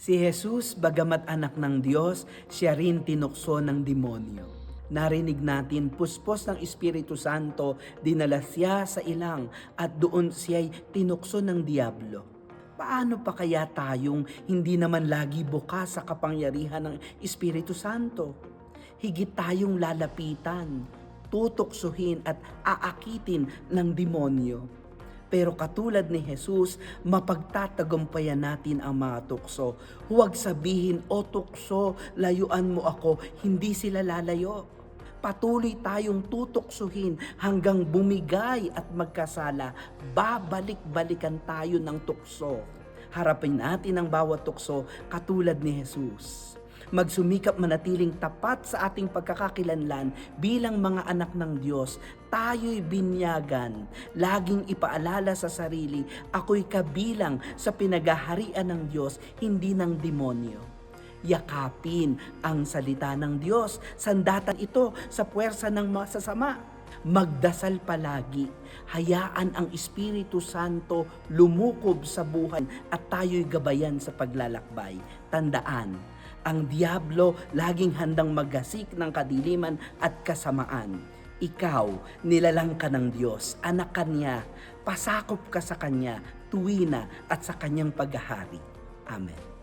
Si Jesus, bagamat anak ng Diyos, siya rin tinukso ng demonyo. Narinig natin, puspos ng Espiritu Santo, dinala siya sa ilang at doon siya'y tinukso ng diablo. Paano pa kaya tayong hindi naman lagi bukas sa kapangyarihan ng Espiritu Santo? Higit tayong lalapitan, tutuksuhin at aakitin ng demonyo. Pero katulad ni Jesus, mapagtatagumpayan natin ang mga tukso. Huwag sabihin, "O tukso, layuan mo ako." Hindi sila lalayo. Patuloy tayong tutuksuhin hanggang bumigay at magkasala. Babalik-balikan tayo ng tukso. Harapin natin ang bawat tukso katulad ni Jesus. Magsumikap manatiling tapat sa ating pagkakakilanlan bilang mga anak ng Diyos. Tayo'y binyagan. Laging ipaalala sa sarili, ako'y kabilang sa pinagaharian ng Diyos, hindi ng demonyo. Yakapin ang salita ng Diyos. Sandatan ito sa puwersa ng masasama. Magdasal palagi. Hayaan ang Espiritu Santo lumukob sa buhay at tayo'y gabayan sa paglalakbay. Tandaan, ang diablo laging handang maggasik ng kadiliman at kasamaan. Ikaw, nilalang ka ng Diyos, anak ka niya, pasakop ka sa Kanya, tuwina at sa Kanyang paghahari. Amen.